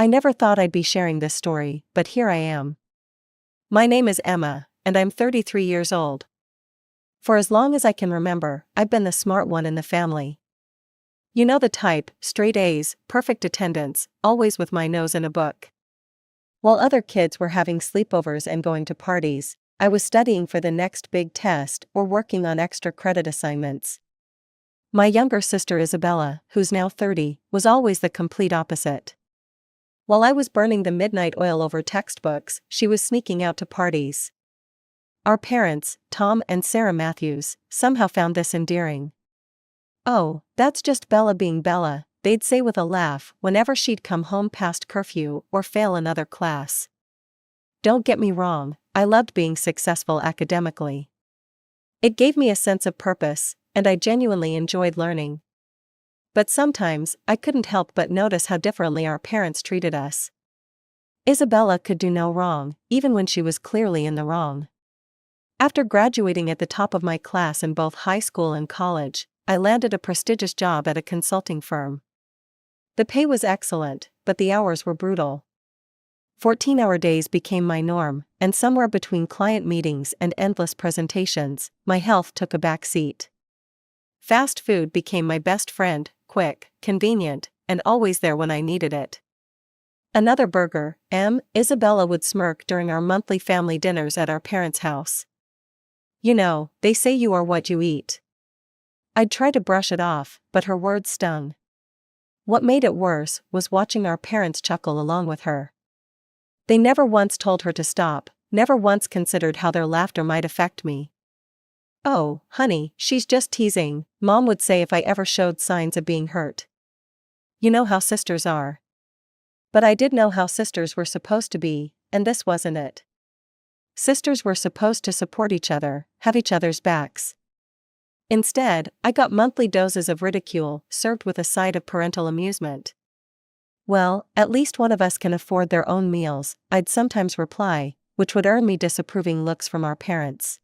I never thought I'd be sharing this story, but here I am. My name is Emma, and I'm 33 years old. For as long as I can remember, I've been the smart one in the family. You know the type, straight A's, perfect attendance, always with my nose in a book. While other kids were having sleepovers and going to parties, I was studying for the next big test or working on extra credit assignments. My younger sister Isabella, who's now 30, was always the complete opposite. While I was burning the midnight oil over textbooks, she was sneaking out to parties. Our parents, Tom and Sarah Matthews, somehow found this endearing. "Oh, that's just Bella being Bella," they'd say with a laugh whenever she'd come home past curfew or fail another class. Don't get me wrong, I loved being successful academically. It gave me a sense of purpose, and I genuinely enjoyed learning. But sometimes, I couldn't help but notice how differently our parents treated us. Isabella could do no wrong, even when she was clearly in the wrong. After graduating at the top of my class in both high school and college, I landed a prestigious job at a consulting firm. The pay was excellent, but the hours were brutal. 14-hour days became my norm, and somewhere between client meetings and endless presentations, my health took a back seat. Fast food became my best friend, quick, convenient, and always there when I needed it. "Another burger, Em?" Isabella would smirk during our monthly family dinners at our parents' house. "You know, they say you are what you eat." I'd try to brush it off, but her words stung. What made it worse was watching our parents chuckle along with her. They never once told her to stop, never once considered how their laughter might affect me. "Oh, honey, she's just teasing," Mom would say if I ever showed signs of being hurt. You know how sisters are. But I did know how sisters were supposed to be, and this wasn't it. Sisters were supposed to support each other, have each other's backs. Instead, I got monthly doses of ridicule, served with a side of parental amusement. "Well, at least one of us can afford their own meals," I'd sometimes reply, which would earn me disapproving looks from our parents.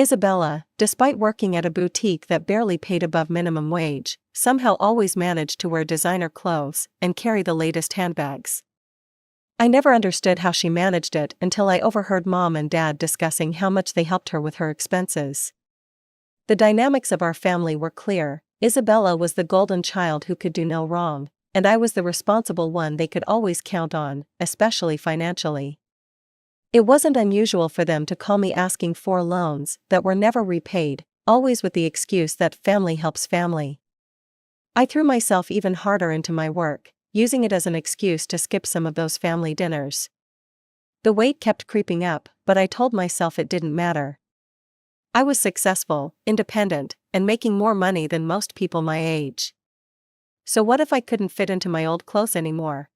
Isabella, despite working at a boutique that barely paid above minimum wage, somehow always managed to wear designer clothes and carry the latest handbags. I never understood how she managed it until I overheard Mom and Dad discussing how much they helped her with her expenses. The dynamics of our family were clear. Isabella was the golden child who could do no wrong, and I was the responsible one they could always count on, especially financially. It wasn't unusual for them to call me asking for loans that were never repaid, always with the excuse that family helps family. I threw myself even harder into my work, using it as an excuse to skip some of those family dinners. The weight kept creeping up, but I told myself it didn't matter. I was successful, independent, and making more money than most people my age. So what if I couldn't fit into my old clothes anymore?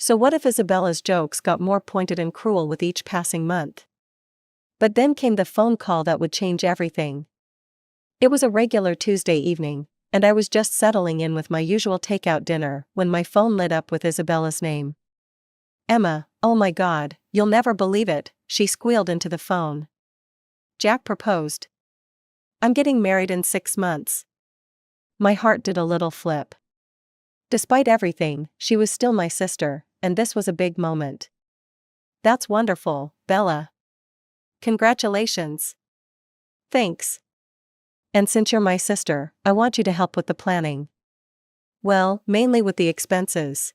So what if Isabella's jokes got more pointed and cruel with each passing month? But then came the phone call that would change everything. It was a regular Tuesday evening, and I was just settling in with my usual takeout dinner when my phone lit up with Isabella's name. "Emma, oh my God, you'll never believe it," she squealed into the phone. "Jack proposed. I'm getting married in 6 months." My heart did a little flip. Despite everything, she was still my sister, and this was a big moment. "That's wonderful, Bella. Congratulations." "Thanks. And since you're my sister, I want you to help with the planning." "Well, mainly with the expenses.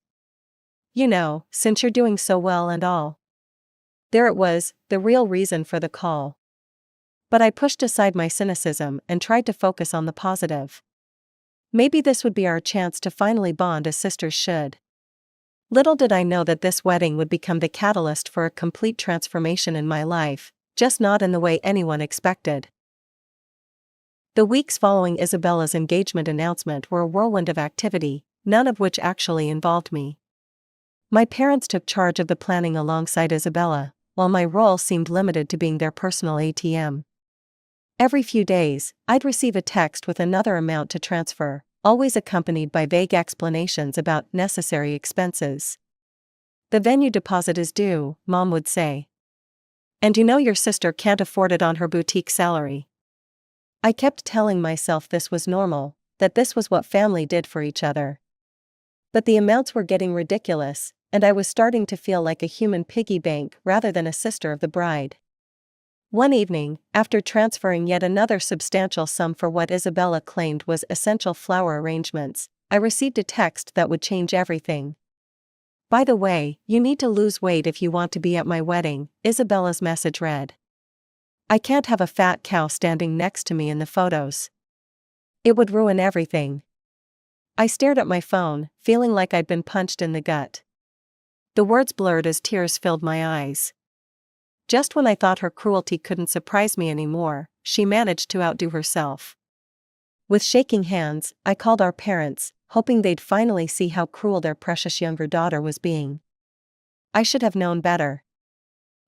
You know, since you're doing so well and all." There it was, the real reason for the call. But I pushed aside my cynicism and tried to focus on the positive. Maybe this would be our chance to finally bond as sisters should. Little did I know that this wedding would become the catalyst for a complete transformation in my life, just not in the way anyone expected. The weeks following Isabella's engagement announcement were a whirlwind of activity, none of which actually involved me. My parents took charge of the planning alongside Isabella, while my role seemed limited to being their personal ATM. Every few days, I'd receive a text with another amount to transfer, always accompanied by vague explanations about necessary expenses. "The venue deposit is due," Mom would say. "And you know your sister can't afford it on her boutique salary." I kept telling myself this was normal, that this was what family did for each other. But the amounts were getting ridiculous, and I was starting to feel like a human piggy bank rather than a sister of the bride. One evening, after transferring yet another substantial sum for what Isabella claimed was essential flower arrangements, I received a text that would change everything. "By the way, you need to lose weight if you want to be at my wedding," Isabella's message read. "I can't have a fat cow standing next to me in the photos. It would ruin everything." I stared at my phone, feeling like I'd been punched in the gut. The words blurred as tears filled my eyes. Just when I thought her cruelty couldn't surprise me anymore, she managed to outdo herself. With shaking hands, I called our parents, hoping they'd finally see how cruel their precious younger daughter was being. I should have known better.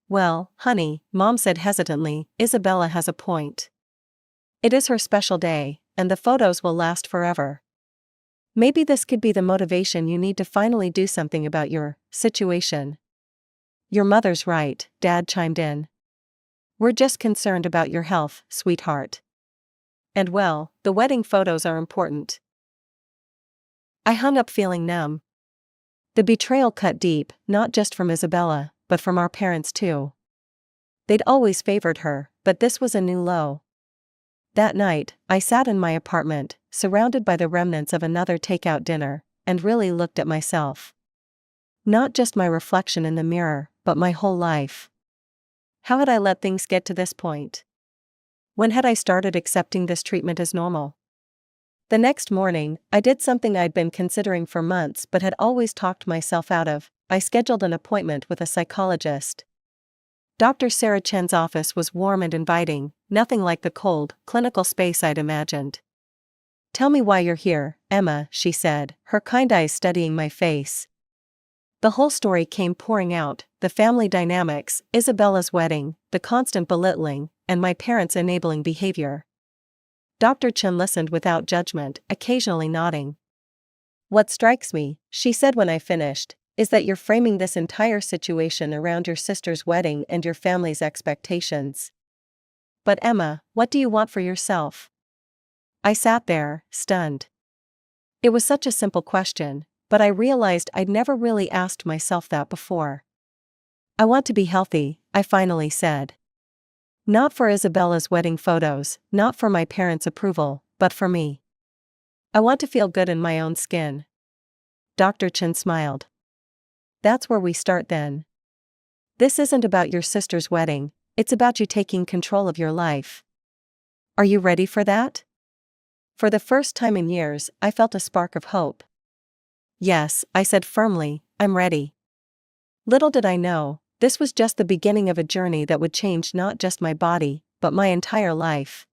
"Well, honey," Mom said hesitantly, "Isabella has a point. It is her special day, and the photos will last forever. Maybe this could be the motivation you need to finally do something about your situation." "Your mother's right," Dad chimed in. "We're just concerned about your health, sweetheart. And well, the wedding photos are important." I hung up feeling numb. The betrayal cut deep, not just from Isabella, but from our parents too. They'd always favored her, but this was a new low. That night, I sat in my apartment, surrounded by the remnants of another takeout dinner, and really looked at myself. Not just my reflection in the mirror, but my whole life. How had I let things get to this point? When had I started accepting this treatment as normal? The next morning, I did something I'd been considering for months but had always talked myself out of. I scheduled an appointment with a psychologist. Dr. Sarah Chen's office was warm and inviting, nothing like the cold, clinical space I'd imagined. "Tell me why you're here, Emma," she said, her kind eyes studying my face. The whole story came pouring out: the family dynamics, Isabella's wedding, the constant belittling, and my parents' enabling behavior. Dr. Chen listened without judgment, occasionally nodding. "What strikes me," she said when I finished, "is that you're framing this entire situation around your sister's wedding and your family's expectations. But Emma, what do you want for yourself?" I sat there, stunned. It was such a simple question, but I realized I'd never really asked myself that before. "I want to be healthy," I finally said. "Not for Isabella's wedding photos, not for my parents' approval, but for me. I want to feel good in my own skin." Dr. Chen smiled. "That's where we start then. This isn't about your sister's wedding, it's about you taking control of your life. Are you ready for that?" For the first time in years, I felt a spark of hope. "Yes," I said firmly, "I'm ready." Little did I know, this was just the beginning of a journey that would change not just my body, but my entire life.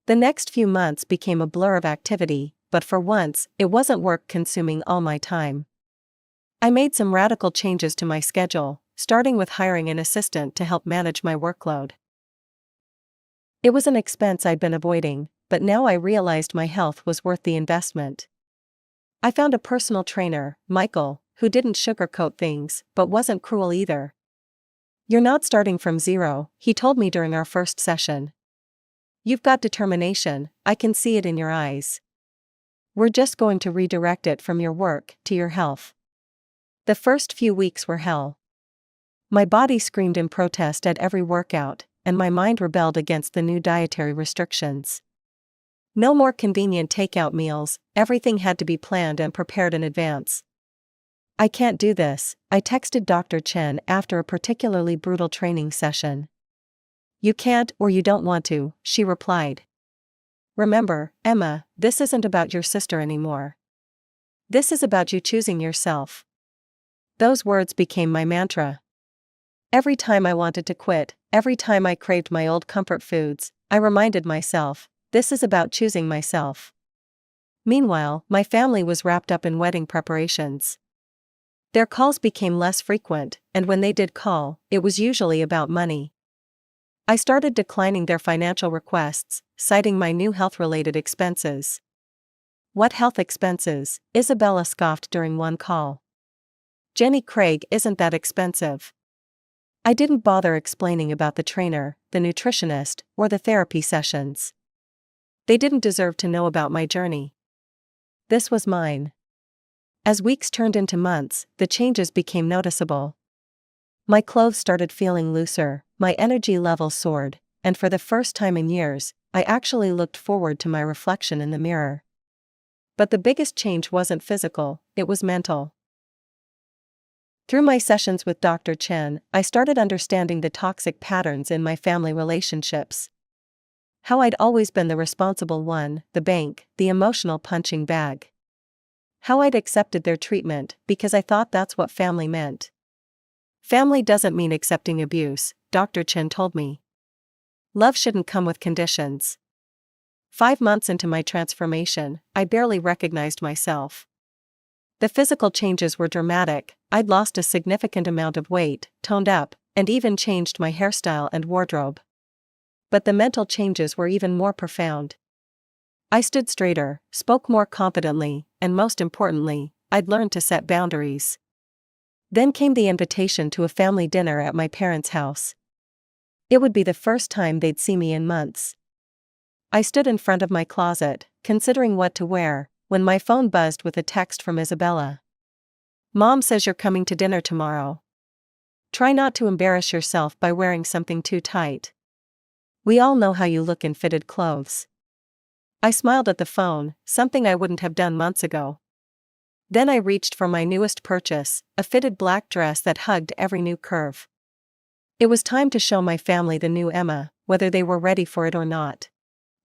The next few months became a blur of activity, but for once, it wasn't work consuming all my time. I made some radical changes to my schedule, starting with hiring an assistant to help manage my workload. It was an expense I'd been avoiding, but now I realized my health was worth the investment. I found a personal trainer, Michael, who didn't sugarcoat things, but wasn't cruel either. "You're not starting from zero," he told me during our first session. "You've got determination, I can see it in your eyes. We're just going to redirect it from your work to your health." The first few weeks were hell. My body screamed in protest at every workout, and my mind rebelled against the new dietary restrictions. No more convenient takeout meals, everything had to be planned and prepared in advance. "I can't do this," I texted Dr. Chen after a particularly brutal training session. "You can't or you don't want to," she replied. "Remember, Emma, this isn't about your sister anymore. This is about you choosing yourself." Those words became my mantra. Every time I wanted to quit, every time I craved my old comfort foods, I reminded myself, this is about choosing myself. Meanwhile, my family was wrapped up in wedding preparations. Their calls became less frequent, and when they did call, it was usually about money. I started declining their financial requests, citing my new health-related expenses. "What health expenses?" Isabella scoffed during one call. "Jenny Craig isn't that expensive." I didn't bother explaining about the trainer, the nutritionist, or the therapy sessions. They didn't deserve to know about my journey. This was mine. As weeks turned into months, the changes became noticeable. My clothes started feeling looser, my energy level soared, and for the first time in years, I actually looked forward to my reflection in the mirror. But the biggest change wasn't physical, it was mental. Through my sessions with Dr. Chen, I started understanding the toxic patterns in my family relationships. How I'd always been the responsible one, the bank, the emotional punching bag. How I'd accepted their treatment because I thought that's what family meant. Family doesn't mean accepting abuse, Dr. Chen told me. Love shouldn't come with conditions. 5 months into my transformation, I barely recognized myself. The physical changes were dramatic. I'd lost a significant amount of weight, toned up, and even changed my hairstyle and wardrobe. But the mental changes were even more profound. I stood straighter, spoke more confidently, and most importantly, I'd learned to set boundaries. Then came the invitation to a family dinner at my parents' house. It would be the first time they'd see me in months. I stood in front of my closet, considering what to wear, when my phone buzzed with a text from Isabella. "Mom says you're coming to dinner tomorrow. Try not to embarrass yourself by wearing something too tight. We all know how you look in fitted clothes." I smiled at the phone, something I wouldn't have done months ago. Then I reached for my newest purchase, a fitted black dress that hugged every new curve. It was time to show my family the new Emma, whether they were ready for it or not.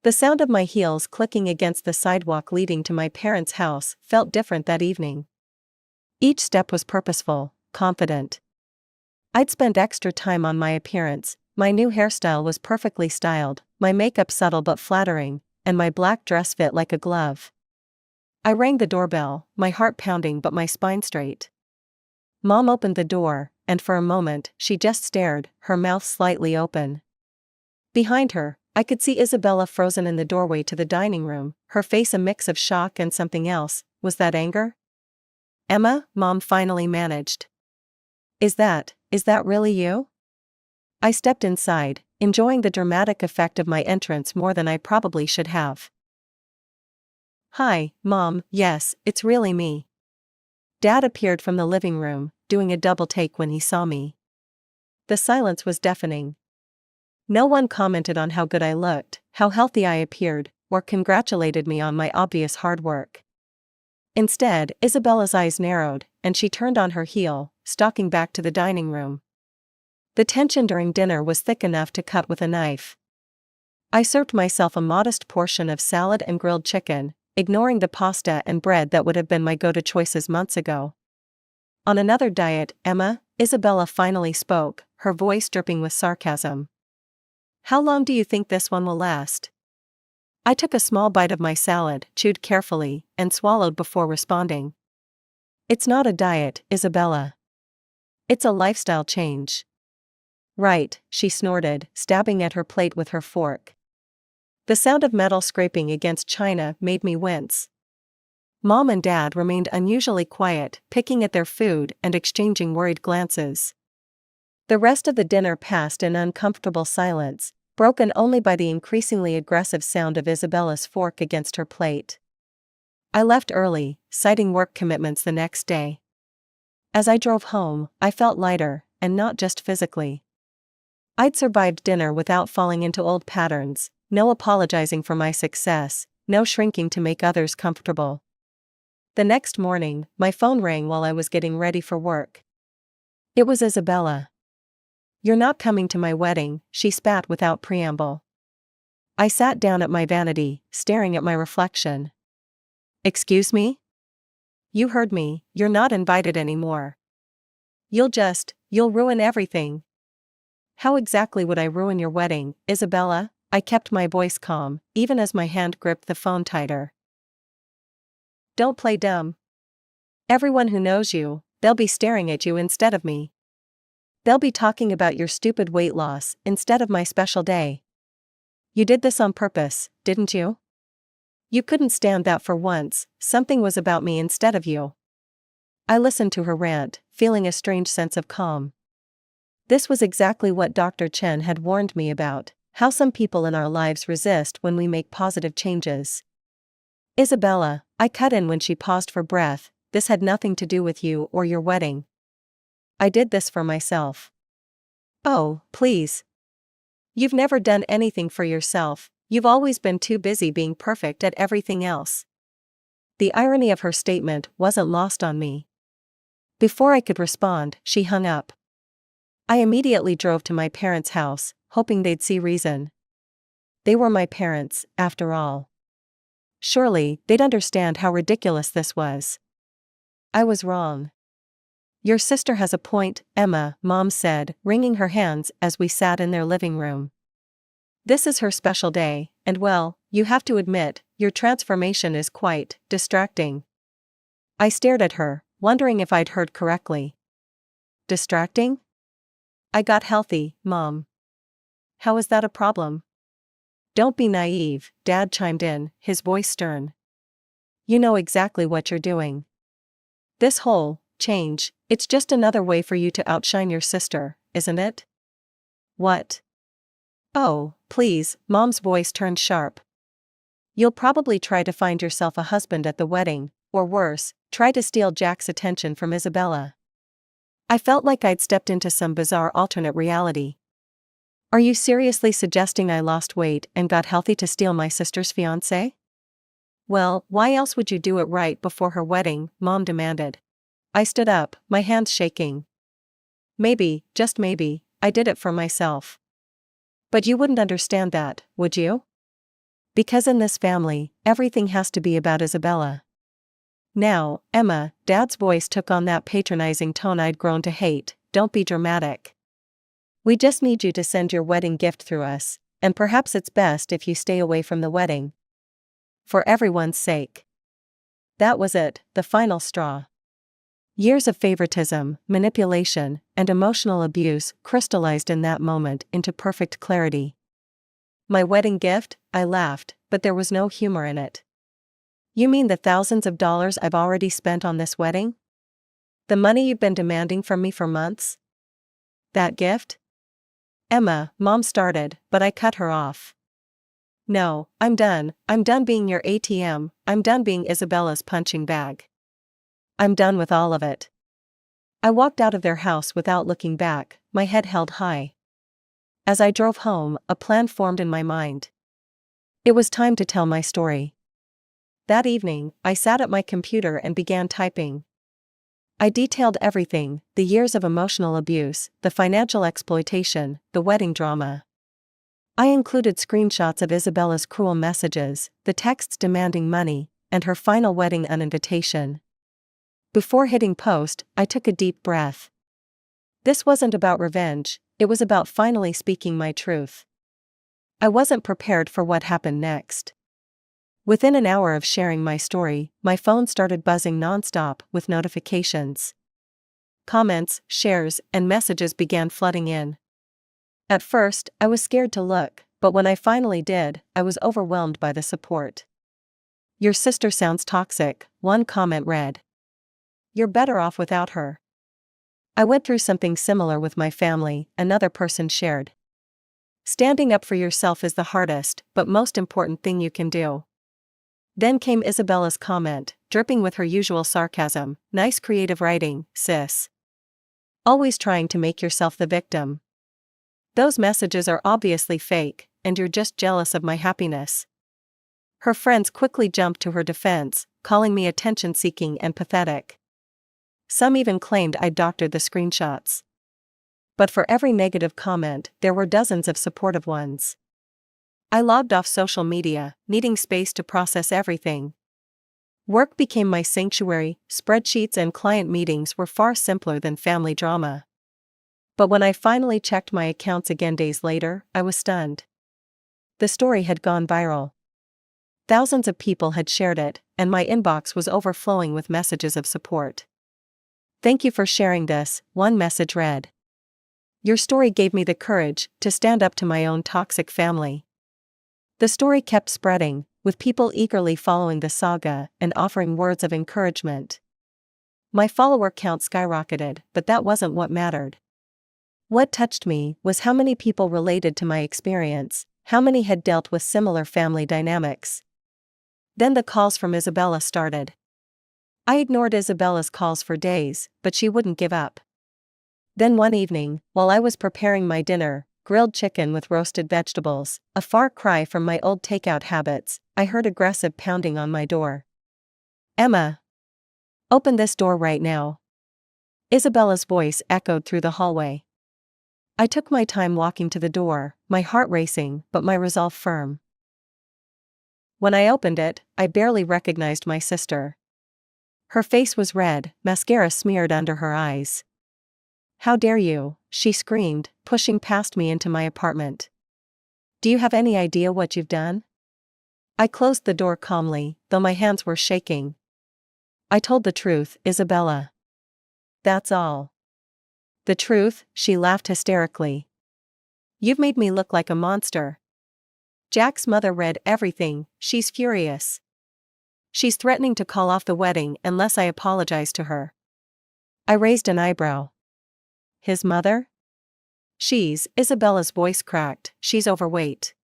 The sound of my heels clicking against the sidewalk leading to my parents' house felt different that evening. Each step was purposeful, confident. I'd spent extra time on my appearance, my new hairstyle was perfectly styled, my makeup subtle but flattering, and my black dress fit like a glove. I rang the doorbell, my heart pounding but my spine straight. Mom opened the door, and for a moment, she just stared, her mouth slightly open. Behind her, I could see Isabella frozen in the doorway to the dining room, her face a mix of shock and something else. Was that anger? "Emma," Mom finally managed. Is that really you?" I stepped inside, enjoying the dramatic effect of my entrance more than I probably should have. "Hi, Mom, yes, it's really me." Dad appeared from the living room, doing a double take when he saw me. The silence was deafening. No one commented on how good I looked, how healthy I appeared, or congratulated me on my obvious hard work. Instead, Isabella's eyes narrowed, and she turned on her heel, stalking back to the dining room. The tension during dinner was thick enough to cut with a knife. I served myself a modest portion of salad and grilled chicken, ignoring the pasta and bread that would have been my go-to choices months ago. "On another diet, Emma," Isabella finally spoke, her voice dripping with sarcasm. "How long do you think this one will last?" I took a small bite of my salad, chewed carefully, and swallowed before responding. "It's not a diet, Isabella. It's a lifestyle change." "Right," she snorted, stabbing at her plate with her fork. The sound of metal scraping against china made me wince. Mom and Dad remained unusually quiet, picking at their food and exchanging worried glances. The rest of the dinner passed in uncomfortable silence, broken only by the increasingly aggressive sound of Isabella's fork against her plate. I left early, citing work commitments the next day. As I drove home, I felt lighter, and not just physically. I'd survived dinner without falling into old patterns, no apologizing for my success, no shrinking to make others comfortable. The next morning, my phone rang while I was getting ready for work. It was Isabella. "You're not coming to my wedding," she spat without preamble. I sat down at my vanity, staring at my reflection. "Excuse me?" "You heard me, you're not invited anymore. You'll ruin everything." "How exactly would I ruin your wedding, Isabella?" I kept my voice calm, even as my hand gripped the phone tighter. "Don't play dumb. Everyone who knows you, they'll be staring at you instead of me. They'll be talking about your stupid weight loss instead of my special day. You did this on purpose, didn't you? You couldn't stand that for once, something was about me instead of you." I listened to her rant, feeling a strange sense of calm. This was exactly what Dr. Chen had warned me about, how some people in our lives resist when we make positive changes. "Isabella," I cut in when she paused for breath, this had nothing to do with you or your wedding. I did this for myself. Oh, please. You've never done anything for yourself, you've always been too busy being perfect at everything else. The irony of her statement wasn't lost on me. Before I could respond, she hung up. I immediately drove to my parents' house, hoping they'd see reason. They were my parents, after all. Surely, they'd understand how ridiculous this was. I was wrong. Your sister has a point, Emma, Mom said, wringing her hands as we sat in their living room. This is her special day, and well, you have to admit, your transformation is quite distracting. I stared at her, wondering if I'd heard correctly. Distracting? I got healthy, Mom. How is that a problem? Don't be naive, Dad chimed in, his voice stern. You know exactly what you're doing. This whole change, it's just another way for you to outshine your sister, isn't it? What? Oh, please, Mom's voice turned sharp. You'll probably try to find yourself a husband at the wedding, or worse, try to steal Jack's attention from Isabella. I felt like I'd stepped into some bizarre alternate reality. Are you seriously suggesting I lost weight and got healthy to steal my sister's fiancé? Well, why else would you do it right before her wedding? Mom demanded. I stood up, my hands shaking. Maybe, just maybe, I did it for myself. But you wouldn't understand that, would you? Because in this family, everything has to be about Isabella. Now, Emma, Dad's voice took on that patronizing tone I'd grown to hate. Don't be dramatic. We just need you to send your wedding gift through us, and perhaps it's best if you stay away from the wedding. For everyone's sake. That was it, the final straw. Years of favoritism, manipulation, and emotional abuse crystallized in that moment into perfect clarity. My wedding gift? I laughed, but there was no humor in it. You mean the thousands of dollars I've already spent on this wedding? The money you've been demanding from me for months? That gift? Emma, Mom started, but I cut her off. No, I'm done being your ATM, I'm done being Isabella's punching bag. I'm done with all of it. I walked out of their house without looking back, my head held high. As I drove home, a plan formed in my mind. It was time to tell my story. That evening, I sat at my computer and began typing. I detailed everything, the years of emotional abuse, the financial exploitation, the wedding drama. I included screenshots of Isabella's cruel messages, the texts demanding money, and her final wedding invitation. Before hitting post, I took a deep breath. This wasn't about revenge, it was about finally speaking my truth. I wasn't prepared for what happened next. Within an hour of sharing my story, my phone started buzzing nonstop with notifications. Comments, shares, and messages began flooding in. At first, I was scared to look, but when I finally did, I was overwhelmed by the support. Your sister sounds toxic, one comment read. You're better off without her. I went through something similar with my family, another person shared. Standing up for yourself is the hardest, but most important thing you can do. Then came Isabella's comment, dripping with her usual sarcasm. Nice creative writing, sis. Always trying to make yourself the victim. Those messages are obviously fake, and you're just jealous of my happiness. Her friends quickly jumped to her defense, calling me attention-seeking and pathetic. Some even claimed I'd doctored the screenshots. But for every negative comment, there were dozens of supportive ones. I logged off social media, needing space to process everything. Work became my sanctuary, spreadsheets and client meetings were far simpler than family drama. But when I finally checked my accounts again days later, I was stunned. The story had gone viral. Thousands of people had shared it, and my inbox was overflowing with messages of support. Thank you for sharing this, one message read. Your story gave me the courage to stand up to my own toxic family. The story kept spreading, with people eagerly following the saga and offering words of encouragement. My follower count skyrocketed, but that wasn't what mattered. What touched me was how many people related to my experience, how many had dealt with similar family dynamics. Then the calls from Isabella started. I ignored Isabella's calls for days, but she wouldn't give up. Then one evening, while I was preparing my dinner, grilled chicken with roasted vegetables, a far cry from my old takeout habits, I heard aggressive pounding on my door. "Emma! Open this door right now." Isabella's voice echoed through the hallway. I took my time walking to the door, my heart racing but my resolve firm. When I opened it, I barely recognized my sister. Her face was red, mascara smeared under her eyes. "How dare you," she screamed, pushing past me into my apartment. "Do you have any idea what you've done?" I closed the door calmly, though my hands were shaking. "I told the truth, Isabella. That's all." "The truth?" she laughed hysterically. "You've made me look like a monster." "Jack's mother read everything, she's furious. She's threatening to call off the wedding unless I apologize to her." I raised an eyebrow. "His mother?" Isabella's voice cracked, "she's overweight.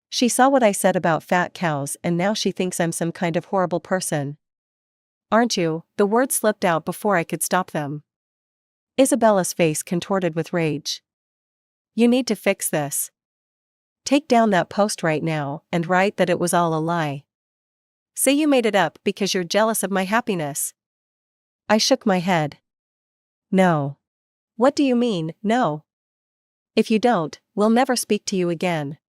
She saw what I said about fat cows and now she thinks I'm some kind of horrible person." "Aren't you?" The words slipped out before I could stop them. Isabella's face contorted with rage. "You need to fix this. Take down that post right now and write that it was all a lie. Say you made it up because you're jealous of my happiness." I shook my head. "No." "What do you mean, no? If you don't, we'll never speak to you again."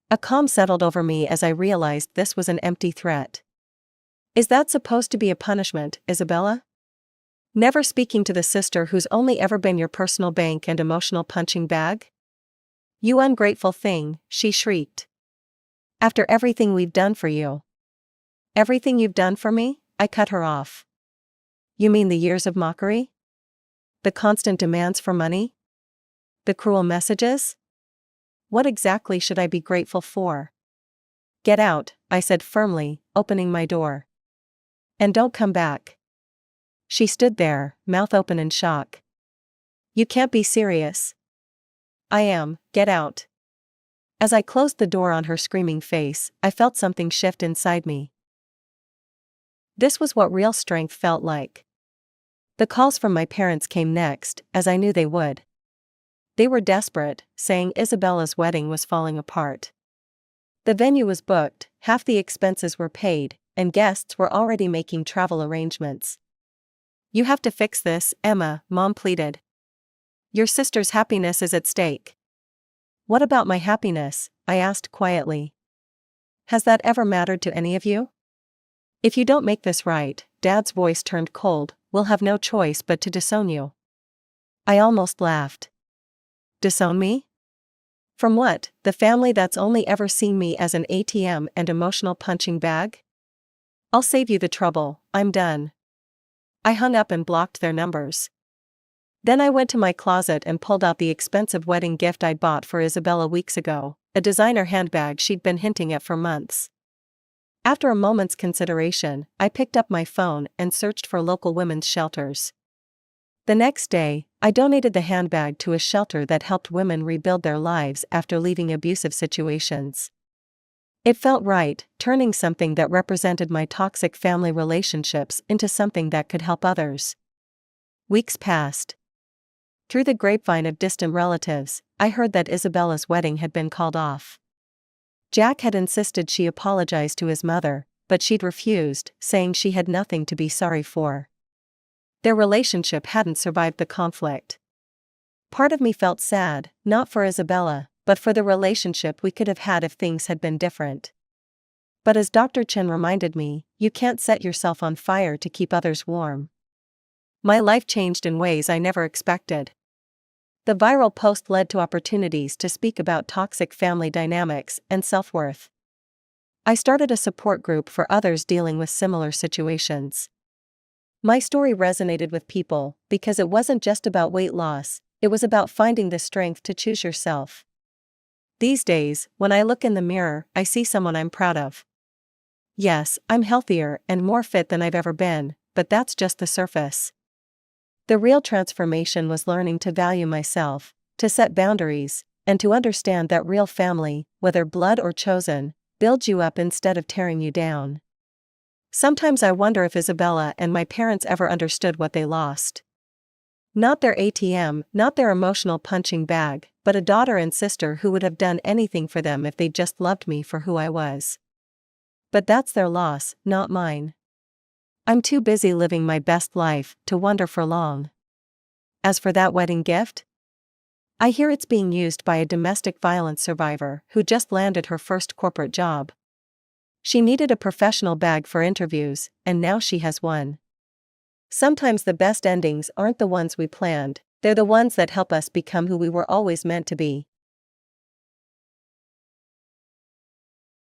A calm settled over me as I realized this was an empty threat. Is that supposed to be a punishment, Isabella? Never speaking to the sister who's only ever been your personal bank and emotional punching bag? "You ungrateful thing," she shrieked. "After everything we've done for you." "Everything you've done for me?" I cut her off. "You mean the years of mockery? The constant demands for money? The cruel messages? What exactly should I be grateful for?" "Get out," I said firmly, opening my door. "And don't come back." She stood there, mouth open in shock. "You can't be serious." "I am, get out." As I closed the door on her screaming face, I felt something shift inside me. This was what real strength felt like. The calls from my parents came next, as I knew they would. They were desperate, saying Isabella's wedding was falling apart. The venue was booked, half the expenses were paid, and guests were already making travel arrangements. "You have to fix this, Emma," Mom pleaded. "Your sister's happiness is at stake." "What about my happiness?" I asked quietly. "Has that ever mattered to any of you? If you don't make this right," Dad's voice turned cold, "we'll have no choice but to disown you." I almost laughed. Disown me? From what, the family that's only ever seen me as an ATM and emotional punching bag? "I'll save you the trouble, I'm done." I hung up and blocked their numbers. Then I went to my closet and pulled out the expensive wedding gift I'd bought for Isabella weeks ago, a designer handbag she'd been hinting at for months. After a moment's consideration, I picked up my phone and searched for local women's shelters. The next day, I donated the handbag to a shelter that helped women rebuild their lives after leaving abusive situations. It felt right, turning something that represented my toxic family relationships into something that could help others. Weeks passed. Through the grapevine of distant relatives, I heard that Isabella's wedding had been called off. Jack had insisted she apologize to his mother, but she'd refused, saying she had nothing to be sorry for. Their relationship hadn't survived the conflict. Part of me felt sad, not for Isabella, but for the relationship we could have had if things had been different. But as Dr. Chen reminded me, you can't set yourself on fire to keep others warm. My life changed in ways I never expected. The viral post led to opportunities to speak about toxic family dynamics and self-worth. I started a support group for others dealing with similar situations. My story resonated with people because it wasn't just about weight loss, it was about finding the strength to choose yourself. These days, when I look in the mirror, I see someone I'm proud of. Yes, I'm healthier and more fit than I've ever been, but that's just the surface. The real transformation was learning to value myself, to set boundaries, and to understand that real family, whether blood or chosen, builds you up instead of tearing you down. Sometimes I wonder if Isabella and my parents ever understood what they lost. Not their ATM, not their emotional punching bag, but a daughter and sister who would have done anything for them if they just loved me for who I was. But that's their loss, not mine. I'm too busy living my best life to wonder for long. As for that wedding gift, I hear it's being used by a domestic violence survivor who just landed her first corporate job. She needed a professional bag for interviews, and now she has one. Sometimes the best endings aren't the ones we planned, they're the ones that help us become who we were always meant to be.